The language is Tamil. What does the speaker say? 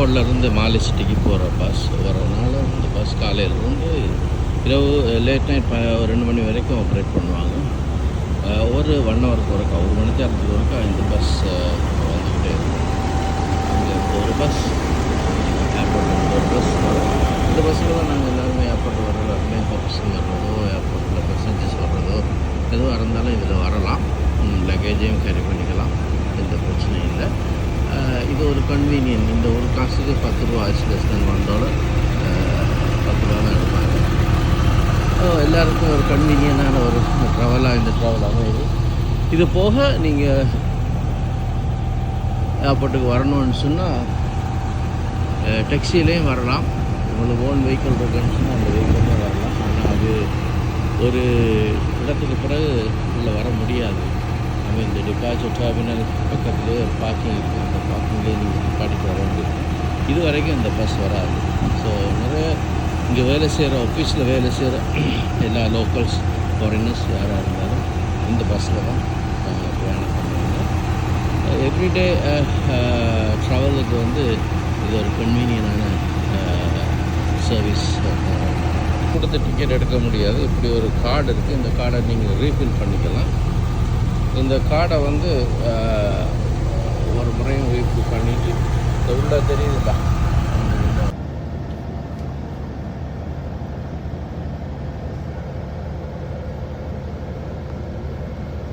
ஏர்போர்ட்லேருந்து மாலை சிட்டிக்கு போகிற பஸ் வரனால இந்த பஸ் காலையிலேருந்து இரவு லேட் நைட் 2 மணி வரைக்கும் ஆப்ரேட் பண்ணுவாங்க. ஒரு 1 ஹவருக்கு ஒருக்கா, 1 மணி நேரத்துக்கு ஒருக்கா இந்த பஸ் வந்துக்கிட்டே இருக்கும். அங்கே ஒரு பஸ் ஏர்போர்ட் ஒரு பஸ் வரும். இந்த பஸ்ஸில் தான் நாங்கள் எல்லாருமே ஏர்போர்ட் வர்றதோ, பர்சன் வர்றதோ, ஏர்போர்ட்டில் பெசஞ்சர்ஸ் வர்றதோ எதுவாக இருந்தாலும் இதில் வரலாம். லக்கேஜையும் கேரி பண்ணிக்கலாம், எந்த பிரச்சனையும் இல்லை. இது ஒரு கன்வீனியன்ட். இந்த ஒரு காசுக்கு 10 ரூபா, லெஸ் தென் $1, 10 ரூபா தான் எடுப்பாங்க. எல்லாருக்கும் ஒரு கன்வீனியன்டான ஒரு ட்ராவலாக இந்த ட்ராவல் அமையுது. இது போக நீங்கள் ஏர்போர்ட்டுக்கு வரணும்னு சொன்னால் டேக்ஸிலேயும் வரலாம். உங்களுக்கு ஓன் வெஹிக்கிள் இருக்குன்னு சொன்னால் அந்த வெஹிக்கிள்லேயும் வரலாம். ஆனால் அது ஒரு இடத்துக்கு பிறகு உள்ளே வர முடியாது. நம்ம இந்த டிபார்ச்சர் டெர்மினல் பக்கத்துலேயே ஒரு பார்க்கிங் இருக்குது. அந்த பார்க்கிங்லேயே நீங்கள் நிப்பாட்டிட்டு வர வேண்டியது. இது வரைக்கும் இந்த பஸ் வராது. ஸோ நிறைய இங்கே வேலை செய்கிற ஆஃபீஸில் வேலை செய்கிற எல்லா லோக்கல்ஸ் ஃபாரினர்ஸ் யாராக இருந்தாலும் இந்த பஸ்ஸில் தான் பிரயாணம் பண்ணுவாங்க. எவ்ரிடே ட்ராவலுக்கு வந்து இது ஒரு கன்வீனியனான சர்வீஸ். கொடுத்த டிக்கெட் எடுக்க முடியாது. இப்படி ஒரு கார்டு இருக்குது. இந்த கார்டை நீங்கள் ரீஃபில் பண்ணிக்கலாம். இந்த கார்டை வந்து ஒரு முறையும் ரீஃபில் பண்ணிவிட்டு உள்ள தெரியுதுல்ல